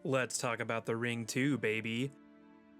Let's talk about The Ring 2, baby.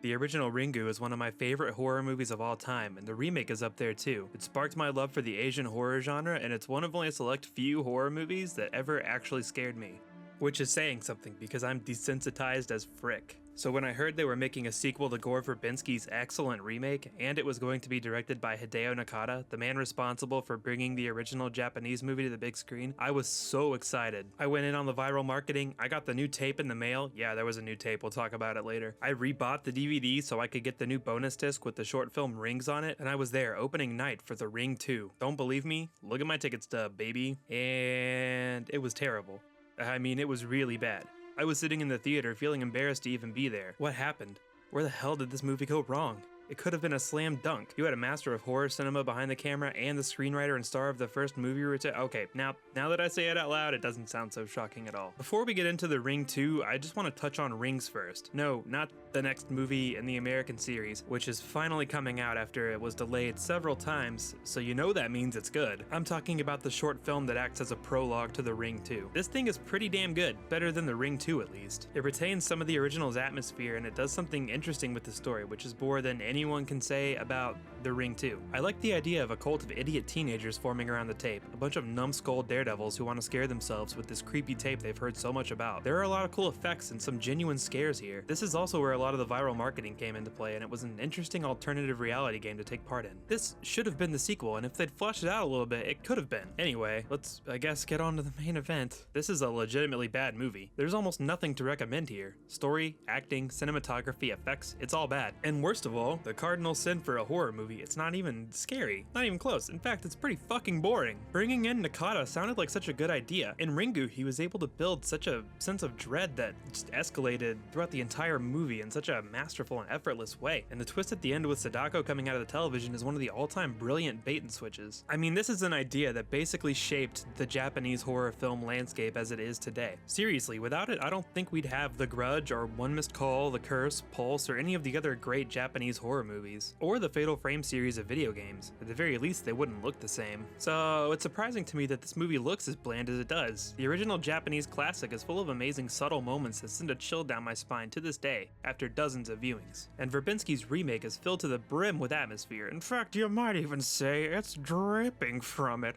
The original Ringu is one of my favorite horror movies of all time, and the remake is up there too. It sparked my love for the Asian horror genre, and it's one of only a select few horror movies that ever actually scared me. Which is saying something, because I'm desensitized as frick. So when I heard they were making a sequel to Gore Verbinski's excellent remake, and it was going to be directed by Hideo Nakata, the man responsible for bringing the original Japanese movie to the big screen, I was so excited. I went in on the viral marketing, I got the new tape in the mail. Yeah, there was a new tape, we'll talk about it later. I rebought the DVD so I could get the new bonus disc with the short film Rings on it, and I was there opening night for The Ring 2. Don't believe me? Look at my ticket stub, baby. And it was terrible. I mean, it was really bad. I was sitting in the theater feeling embarrassed to even be there. What happened? Where the hell did this movie go wrong? It could have been a slam dunk. You had a master of horror cinema behind the camera and the screenwriter and star of the first movie Okay, now that I say it out loud, it doesn't sound so shocking at all. Before we get into The Ring 2, I just want to touch on Rings first. No, not the next movie in the American series, which is finally coming out after it was delayed several times, so you know that means it's good. I'm talking about the short film that acts as a prologue to The Ring 2. This thing is pretty damn good, better than The Ring 2 at least. It retains some of the original's atmosphere and it does something interesting with the story, which is more than anyone can say about The Ring 2. I like the idea of a cult of idiot teenagers forming around the tape, a bunch of numbskull daredevils who want to scare themselves with this creepy tape they've heard so much about. There are a lot of cool effects and some genuine scares here. This is also where a lot of the viral marketing came into play, and it was an interesting alternative reality game to take part in. This should have been the sequel, and if they'd fleshed it out a little bit, it could have been. Anyway, let's, I guess, get on to the main event. This is a legitimately bad movie. There's almost nothing to recommend here. Story, acting, cinematography, effects, it's all bad. And worst of all, the cardinal sin for a horror movie, it's not even scary. Not even close. In fact, it's pretty fucking boring. Bringing in Nakata sounded like such a good idea. In Ringu, he was able to build such a sense of dread that just escalated throughout the entire movie in such a masterful and effortless way. And the twist at the end with Sadako coming out of the television is one of the all-time brilliant bait and switches. I mean, this is an idea that basically shaped the Japanese horror film landscape as it is today. Seriously, without it, I don't think we'd have The Grudge or One Missed Call, The Curse, Pulse, or any of the other great Japanese horror movies, or the Fatal Frame series of video games. At the very least, they wouldn't look the same. So it's surprising to me that this movie looks as bland as it does. The original Japanese classic is full of amazing subtle moments that send a chill down my spine to this day, after dozens of viewings. And Verbinski's remake is filled to the brim with atmosphere. In fact, you might even say it's dripping from it.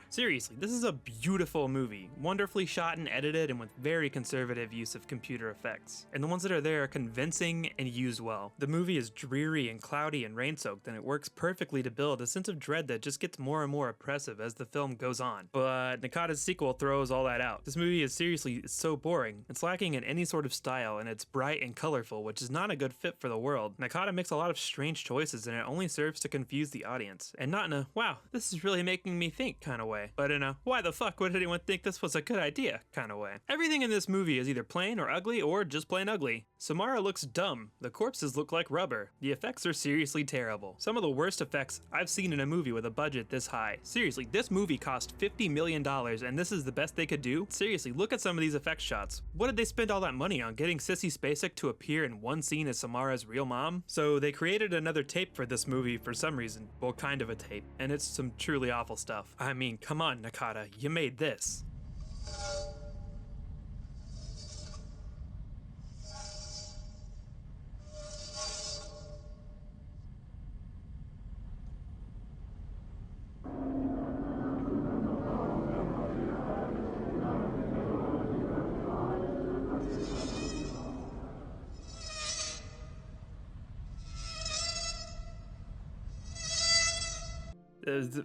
Seriously, this is a beautiful movie, wonderfully shot and edited and with very conservative use of computer effects. And the ones that are there are convincing and used well. The movie is dreary and cloudy and rain-soaked, and it works perfectly to build a sense of dread that just gets more and more oppressive as the film goes on. But Nakata's sequel throws all that out. This movie is seriously so boring. It's lacking in any sort of style, and it's bright and colorful, which is not a good fit for the world. Nakata makes a lot of strange choices, and it only serves to confuse the audience. And not in a, wow, this is really making me think kind of way, but in a, why the fuck would anyone think this was a good idea kind of way. Everything in this movie is either plain or ugly or just plain ugly. Samara looks dumb. The corpses look like rubber. The effects are seriously terrible. Some of the worst effects I've seen in a movie with a budget this high. Seriously, this movie cost $50 million and this is the best they could do? Seriously, look at some of these effect shots. What did they spend all that money on? Getting Sissy Spacek to appear in one scene as Samara's real mom? So they created another tape for this movie for some reason. Well, kind of a tape. And it's some truly awful stuff. I mean, come on, Nakata, you made this.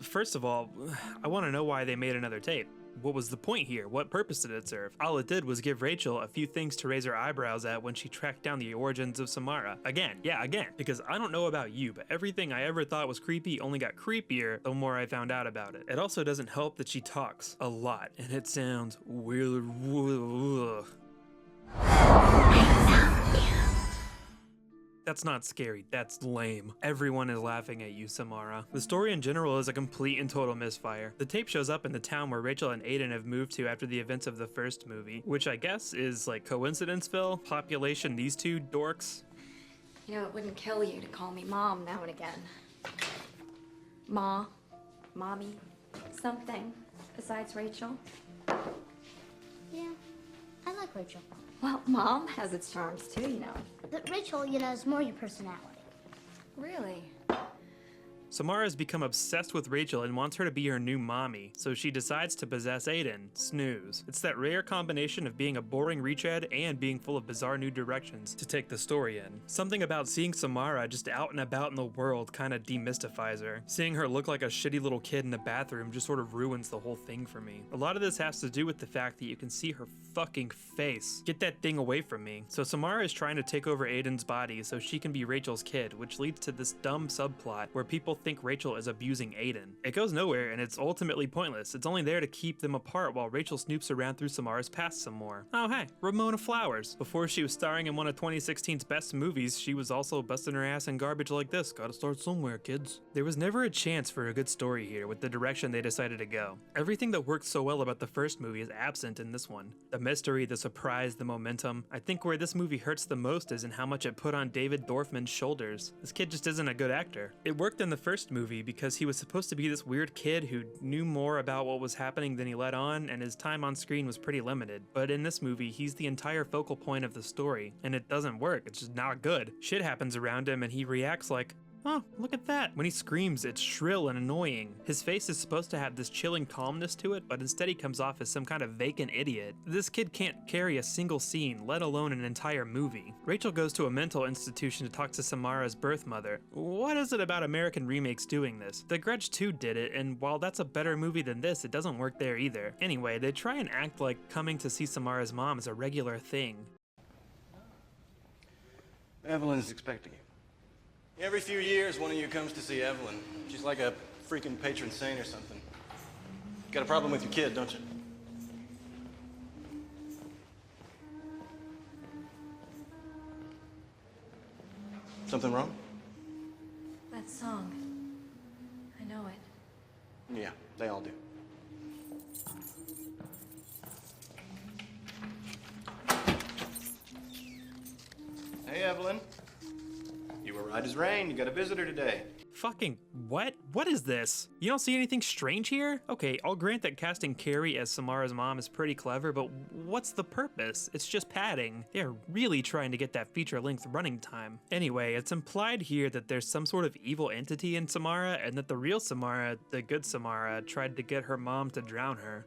First of all, I want to know why they made another tape. What was the point here? What purpose did it serve? All it did was give Rachel a few things to raise her eyebrows at when she tracked down the origins of Samara. Again, because I don't know about you, but everything I ever thought was creepy only got creepier the more I found out about it. It also doesn't help that she talks a lot, and it sounds weird. That's not scary, that's lame. Everyone is laughing at you, Samara. The story in general is a complete and total misfire. The tape shows up in the town where Rachel and Aiden have moved to after the events of the first movie, which I guess is like Coincidenceville? Population these two dorks? You know, it wouldn't kill you to call me Mom now and again. Ma, Mommy, something besides Rachel. Yeah, Rachel. Well, Mom has its charms too, you know. But Rachel, is more your personality. Really? Samara's become obsessed with Rachel and wants her to be her new mommy, so she decides to possess Aiden. Snooze. It's that rare combination of being a boring retread and being full of bizarre new directions to take the story in. Something about seeing Samara just out and about in the world kinda demystifies her. Seeing her look like a shitty little kid in the bathroom just sort of ruins the whole thing for me. A lot of this has to do with the fact that you can see her fucking face. Get that thing away from me. So Samara is trying to take over Aiden's body so she can be Rachel's kid, which leads to this dumb subplot where people think Rachel is abusing Aiden. It goes nowhere and it's ultimately pointless. It's only there to keep them apart while Rachel snoops around through Samara's past some more. Oh hey, Ramona Flowers. Before she was starring in one of 2016's best movies, she was also busting her ass in garbage like this. Gotta start somewhere, kids. There was never a chance for a good story here with the direction they decided to go. Everything that worked so well about the first movie is absent in this one. The mystery, the surprise, the momentum. I think where this movie hurts the most is in how much it put on David Dorfman's shoulders. This kid just isn't a good actor. It worked in the first movie because he was supposed to be this weird kid who knew more about what was happening than he let on, and his time on screen was pretty limited. But in this movie, he's the entire focal point of the story, and it doesn't work. It's just not good. Shit happens around him and he reacts like, oh, look at that. When he screams, it's shrill and annoying. His face is supposed to have this chilling calmness to it, but instead he comes off as some kind of vacant idiot. This kid can't carry a single scene, let alone an entire movie. Rachel goes to a mental institution to talk to Samara's birth mother. What is it about American remakes doing this? The Grudge 2 did it, and while that's a better movie than this, it doesn't work there either. Anyway, they try and act like coming to see Samara's mom is a regular thing. Evelyn's expecting you. Every few years, one of you comes to see Evelyn. She's like a freaking patron saint or something. Got a problem with your kid, don't you? Something wrong? That song. I know it. Yeah, they all do. Hey, Evelyn. You were right as rain. You got a visitor today. Fucking what? What is this? You don't see anything strange here? Okay, I'll grant that casting Carrie as Samara's mom is pretty clever, but what's the purpose? It's just padding. They're really trying to get that feature-length running time. Anyway, it's implied here that there's some sort of evil entity in Samara, and that the real Samara, the good Samara, tried to get her mom to drown her.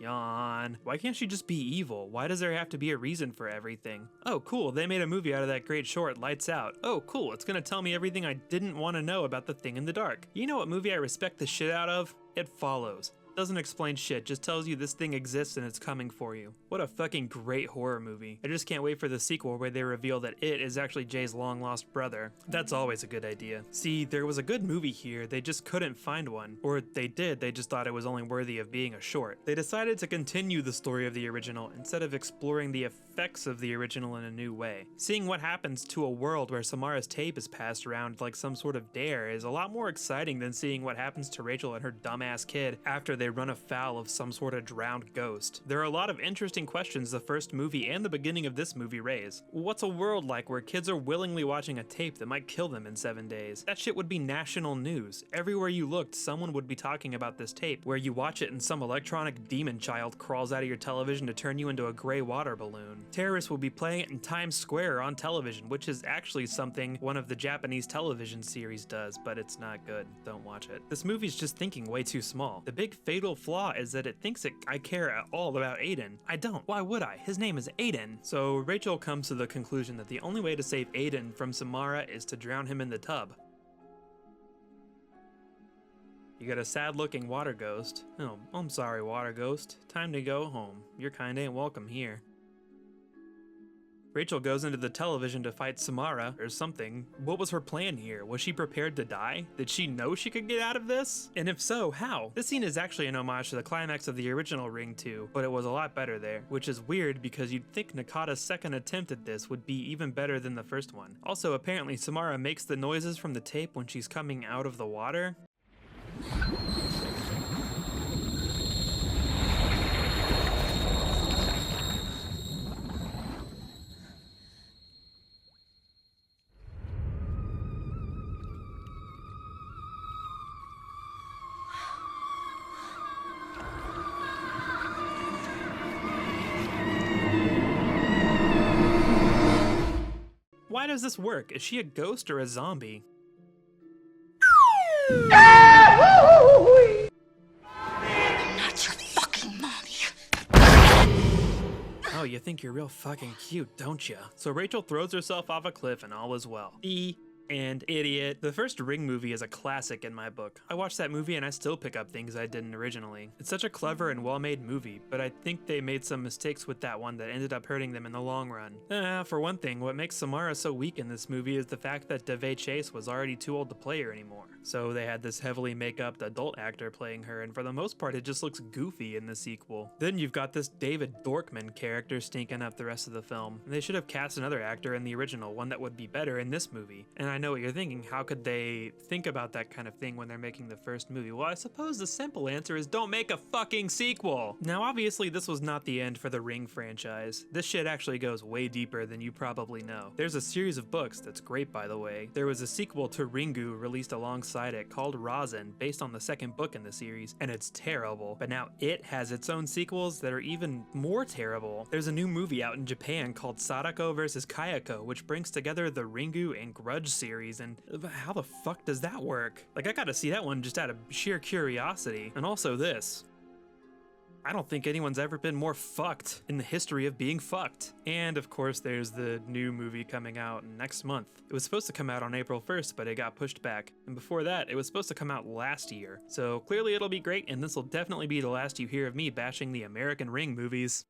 Yawn. Why can't she just be evil? Why does there have to be a reason for everything? Oh cool, they made a movie out of that great short, Lights Out. Oh cool, it's gonna tell me everything I didn't want to know about the thing in the dark. You know what movie I respect the shit out of? It Follows. Doesn't explain shit, just tells you this thing exists and it's coming for you. What a fucking great horror movie. I just can't wait for the sequel where they reveal that it is actually Jay's long-lost brother. That's always a good idea. See, there was a good movie here, they just couldn't find one. Or they did, they just thought it was only worthy of being a short. They decided to continue the story of the original instead of exploring the effects of the original in a new way. Seeing what happens to a world where Samara's tape is passed around like some sort of dare is a lot more exciting than seeing what happens to Rachel and her dumbass kid after they run afoul of some sort of drowned ghost. There are a lot of interesting questions the first movie and the beginning of this movie raise. What's a world like where kids are willingly watching a tape that might kill them in 7 days? That shit would be national news. Everywhere you looked, someone would be talking about this tape, where you watch it and some electronic demon child crawls out of your television to turn you into a gray water balloon. Terrorists will be playing it in Times Square on television, which is actually something one of the Japanese television series does, but it's not good. Don't watch it. This movie's just thinking way too small. The big fatal flaw is that it thinks I care at all about Aiden. I don't. Why would I? His name is Aiden. So Rachel comes to the conclusion that the only way to save Aiden from Samara is to drown him in the tub. You got a sad-looking water ghost. Oh, I'm sorry, water ghost. Time to go home. Your kind ain't welcome here. Rachel goes into the television to fight Samara, or something. What was her plan here? Was she prepared to die? Did she know she could get out of this? And if so, how? This scene is actually an homage to the climax of the original Ring 2, but it was a lot better there, which is weird because you'd think Nakata's second attempt at this would be even better than the first one. Also, apparently Samara makes the noises from the tape when she's coming out of the water. why does this work? Is she a ghost or a zombie? Not your fucking mommy. Oh, you think you're real fucking cute, don't ya? So Rachel throws herself off a cliff and all is well. And idiot. The first Ring movie is a classic in my book. I watched that movie and I still pick up things I didn't originally. It's such a clever and well-made movie, but I think they made some mistakes with that one that ended up hurting them in the long run. For one thing, what makes Samara so weak in this movie is the fact that Davey Chase was already too old to play her anymore. So they had this heavily make-upped adult actor playing her, and for the most part it just looks goofy in the sequel. Then you've got this David Dorkman character stinking up the rest of the film. They should have cast another actor in the original, one that would be better in this movie. And I know what you're thinking, how could they think about that kind of thing when they're making the first movie? Well, I suppose the simple answer is don't make a fucking sequel! Now obviously this was not the end for the Ring franchise. This shit actually goes way deeper than you probably know. There's a series of books that's great, by the way. There was a sequel to Ringu released alongside it called Rosin, based on the second book in the series, and it's terrible. But now it has its own sequels that are even more terrible. There's a new movie out in Japan called Sadako vs. Kayako, which brings together the Ringu and Grudge series, and how the fuck does that work? Like, I gotta see that one just out of sheer curiosity. And also this. I don't think anyone's ever been more fucked in the history of being fucked. And of course there's the new movie coming out next month. It was supposed to come out on April 1st, but it got pushed back. And before that, it was supposed to come out last year. So clearly it'll be great, and this will definitely be the last you hear of me bashing the American Ring movies.